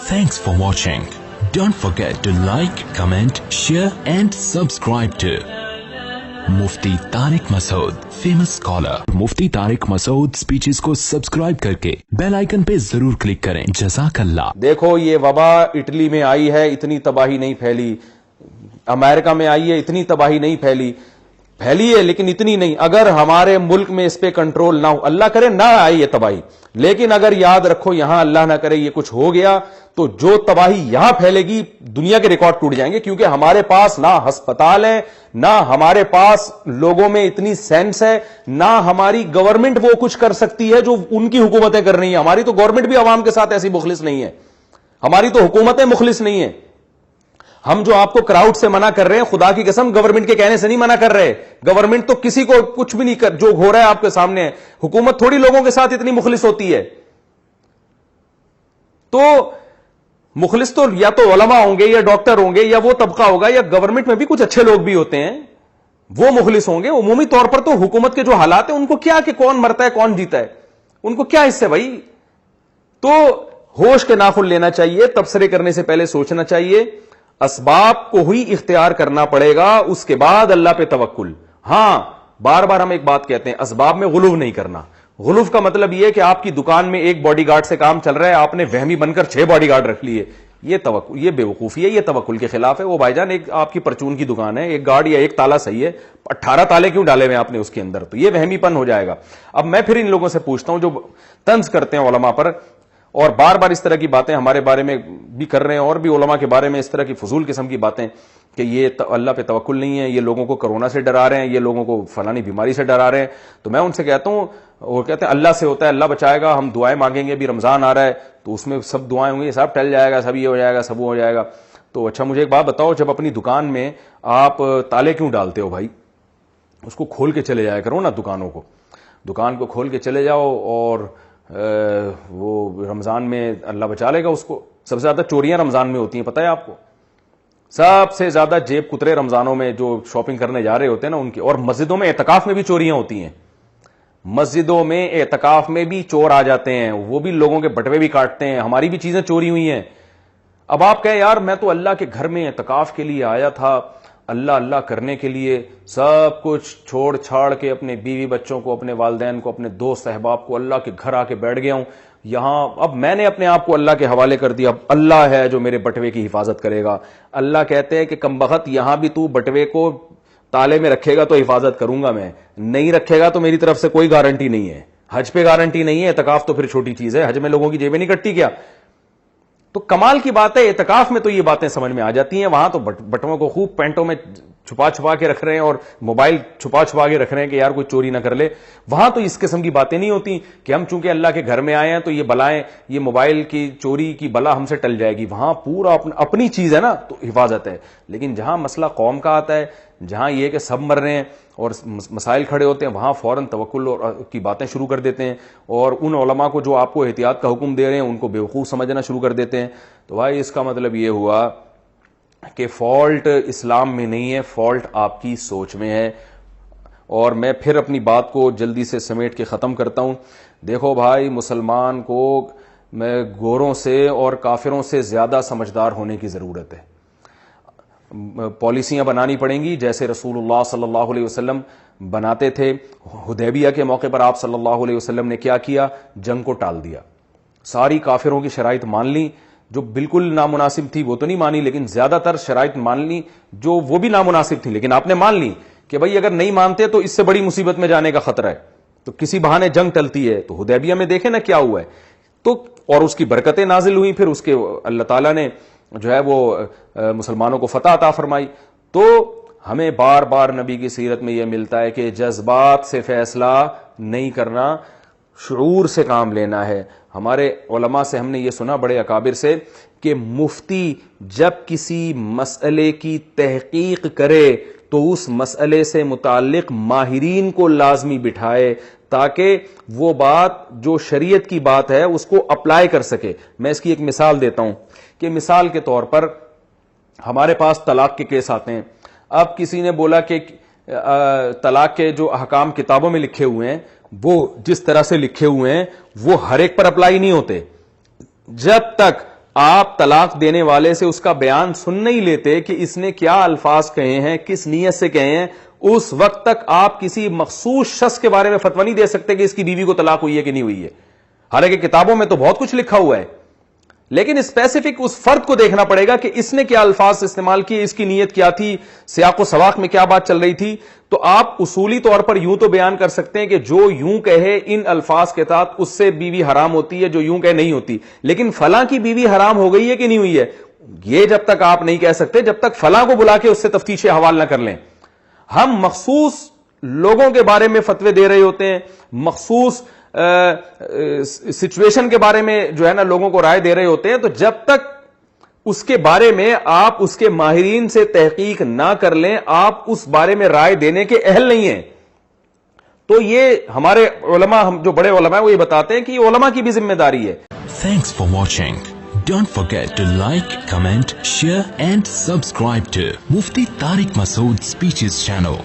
Thanks for watching. Don't forget to like, comment, share and subscribe to Mufti Tariq Masood, famous scholar. Mufti Tariq Masood speeches को subscribe करके bell icon पे जरूर click करें. जज़ाकल्लाह. देखो ये वबा इटली में आई है, इतनी तबाही नहीं फैली. अमेरिका में आई है, इतनी तबाही नहीं फैली है, लेकिन इतनी नहीं. अगर हमारे मुल्क में इस पे कंट्रोल ना हो, अल्लाह करे ना आए ये तबाही, लेकिन अगर याद रखो यहां अल्लाह ना करे ये कुछ हो गया तो जो तबाही यहां फैलेगी दुनिया के रिकॉर्ड टूट जाएंगे. क्योंकि हमारे पास ना अस्पताल है, ना हमारे पास लोगों में इतनी सेंस है, ना हमारी गवर्नमेंट वो कुछ कर सकती है जो उनकी हुकूमतें कर रही हैं. हमारी तो गवर्नमेंट भी अवाम के साथ ऐसी मुखलिस नहीं है, हमारी तो हुकूमतें मुखलिस नहीं है. हम जो आपको क्राउड से मना कर रहे हैं, खुदा की कसम गवर्नमेंट के कहने से नहीं मना कर रहे. गवर्नमेंट तो किसी को कुछ भी नहीं कर, जो हो रहा है आपके सामने है. हुकूमत थोड़ी लोगों के साथ इतनी मुखलिस होती है. तो मुखलिस तो या तो उलमा होंगे या डॉक्टर होंगे या वो तबका होगा, या गवर्नमेंट में भी कुछ अच्छे लोग भी होते हैं, वो मुखलिस होंगे. उमूमी तौर पर तो हुकूमत के जो हालात है उनको क्या कि कौन मरता है कौन जीता है, उनको क्या इससे भाई. तो होश के नाखुन लेना चाहिए, तबसरे करने से पहले सोचना चाहिए. असबाब को ही इख्तियार करना पड़ेगा, उसके बाद अल्लाह पे तवक्कुल. हां, बार बार हम एक बात कहते हैं, असबाब में गुलूव नहीं करना. गुलूव का मतलब यह कि आपकी दुकान में एक बॉडीगार्ड से काम चल रहा है, आपने वहमी बनकर 6 बॉडीगार्ड रख लिए. ये तवक्कुल, ये बेवकूफी है, ये तवक्कुल के खिलाफ है. वो भाईजान एक आपकी परचून की दुकान है, एक गार्ड या एक ताला सही है, 18 ताले क्यों डाले हुए आपने उसके अंदर? तो ये वहमीपन हो जाएगा. अब मैं फिर इन लोगों से पूछता हूं जो तंज करते हैं उलमा पर और बार बार इस तरह की बातें हमारे बारे में भी कर रहे हैं और भी उलमा के बारे में इस तरह की फजूल किस्म की बातें कि ये अल्लाह पे तवक्कुल नहीं है, ये लोगों को कोरोना से डरा रहे हैं, ये लोगों को फलानी बीमारी से डरा रहे हैं. तो मैं उनसे कहता हूं, वो कहते हैं अल्लाह से होता है, अल्लाह बचाएगा, हम दुआएं मांगेंगे. अभी रमजान आ रहा है तो उसमें सब दुआएं होंगी, सब टल जाएगा, सब ये हो जाएगा, सब वो हो जाएगा. तो अच्छा मुझे एक बात बताओ, जब अपनी दुकान में आप ताले क्यों डालते हो भाई? उसको खोल के चले जाया करो ना. दुकान को खोल के चले जाओ और वो रमजान में अल्लाह बचा लेगा उसको. सबसे ज्यादा चोरियां रमजान में होती हैं, पता है आपको? सबसे ज्यादा जेब कुतरे रमजानों में जो शॉपिंग करने जा रहे होते हैं ना उनकी. और मस्जिदों में एतकाफ में भी चोरियां होती हैं. मस्जिदों में एतकाफ में भी चोर आ जाते हैं, वो भी लोगों के बटवे भी काटते हैं. हमारी भी चीजें चोरी हुई हैं. अब आप कहें यार मैं तो अल्लाह के घर में एतकाफ के लिए आया था, अल्लाह अल्लाह करने के लिए, सब कुछ छोड़ छाड़ के अपने बीवी बच्चों को, अपने वालिदैन को, अपने दोस्त अहबाब को अल्लाह के घर आके बैठ गया हूं यहां. अब मैंने अपने आप को अल्लाह के हवाले कर दिया, अब अल्लाह है जो मेरे बटवे की हिफाजत करेगा. अल्लाह कहते हैं कि कमबख्त यहां भी तू बटवे को ताले में रखेगा तो हिफाजत करूंगा मैं, नहीं रखेगा तो मेरी तरफ से कोई गारंटी नहीं है. हज पे गारंटी नहीं है, एतकाफ तो फिर छोटी चीज है. हज में लोगों की जेबें नहीं कटती क्या? तो कमाल की बात है, एतकाफ में तो ये बातें समझ में आ जाती हैं. वहां तो बटवों को खूब पैंटों में छुपा छुपा के रख रहे हैं और मोबाइल छुपा छुपा के रख रहे हैं कि यार कोई चोरी ना कर ले. वहां तो इस किस्म की बातें नहीं होती कि हम चूंकि अल्लाह के घर में आए हैं तो ये बलाएं, ये मोबाइल की चोरी की बला हमसे टल जाएगी. वहां पूरा अपनी चीज है ना, तो हिफाजत है. लेकिन जहां मसला कौम का आता है, जहां ये कि सब मर रहे हैं और मसाइल खड़े होते हैं, वहां फौरन तवक्कुल की बातें शुरू कर देते हैं और उन उलमा को जो आपको एहतियात का हुक्म दे रहे हैं उनको बेवकूफ समझना शुरू कर देते हैं. तो भाई इसका मतलब ये हुआ कि फॉल्ट इस्लाम में नहीं है, फॉल्ट आपकी सोच में है. और मैं फिर अपनी बात को जल्दी से समेट के खत्म करता हूं. देखो भाई, मुसलमान को मैं गोरों से और काफिरों से ज्यादा समझदार होने की जरूरत है. पॉलिसियां बनानी पड़ेंगी जैसे रसूलुल्लाह सल्लल्लाहु अलैहि वसल्लम बनाते थे. हुदैबिया के मौके पर आप सल्लल्लाहु अलैहि वसल्लम ने क्या किया? जंग को टाल दिया. सारी काफिरों की शराइत मान ली, जो बिल्कुल नामुनासिब थी वो तो नहीं मानी, लेकिन ज्यादातर शराइत मान ली जो वो भी नामुनासिब थी, लेकिन आपने मान ली कि भाई अगर नहीं मानते तो इससे बड़ी मुसीबत में जाने का खतरा है, तो किसी बहाने जंग टलती है. तो हुदैबिया में देखे ना क्या हुआ है. तो और उसकी बरकतें नाजिल हुई, फिर उसके अल्लाह ताला ने जो है वो मुसलमानों को फतह अता फरमाई. तो हमें बार बार नबी की सीरत में यह मिलता है कि जज्बात से फैसला नहीं करना, शुऊर से काम लेना है. हमारे उलमा से हमने ये सुना, बड़े अकाबिर से, कि मुफ्ती जब किसी मसले की तहकीक करे तो उस मसले से मुताल्लिक माहिरीन को लाजमी बिठाए ताकि वो बात जो शरीयत की बात है उसको अप्लाई कर सके. मैं इसकी एक मिसाल देता हूं कि मिसाल के तौर पर हमारे पास तलाक के केस आते हैं. अब किसी ने बोला कि तलाक के जो अहकाम किताबों में लिखे हुए हैं वो जिस तरह से लिखे हुए हैं वो हर एक पर अप्लाई नहीं होते. जब तक آپ طلاق دینے والے سے اس کا بیان سن نہیں لیتے کہ اس نے کیا الفاظ کہے ہیں, کس نیت سے کہے ہیں, اس وقت تک آپ کسی مخصوص شخص کے بارے میں فتویٰ نہیں دے سکتے کہ اس کی بیوی کو طلاق ہوئی ہے کہ نہیں ہوئی ہے. حالانکہ کتابوں میں تو بہت کچھ لکھا ہوا ہے, لیکن اسپیسیفک اس فرد کو دیکھنا پڑے گا کہ اس نے کیا الفاظ استعمال کیے, اس کی نیت کیا تھی, سیاق و سواق میں کیا بات چل رہی تھی. تو آپ اصولی طور پر یوں تو بیان کر سکتے ہیں کہ جو یوں کہے ان الفاظ کے ساتھ اس سے بیوی حرام ہوتی ہے, جو یوں کہے نہیں ہوتی, لیکن فلاں کی بیوی حرام ہو گئی ہے کہ نہیں ہوئی ہے, یہ جب تک آپ نہیں کہہ سکتے جب تک فلاں کو بلا کے اس سے تفتیش حوال نہ کر لیں. ہم مخصوص لوگوں کے بارے میں فتوے دے رہے ہوتے ہیں, مخصوص سچویشن کے بارے میں جو ہے نا لوگوں کو رائے دے رہے ہوتے ہیں, تو جب تک اس کے بارے میں آپ اس کے ماہرین سے تحقیق نہ کر لیں آپ اس بارے میں رائے دینے کے اہل نہیں ہیں. تو یہ ہمارے علماء, ہم جو بڑے علماء ہیں وہ یہ بتاتے ہیں کہ یہ علماء کی بھی ذمہ داری ہے. Thanks for watching. Don't forget to like, comment, share and subscribe to Mufti Tariq Masood Speeches channel.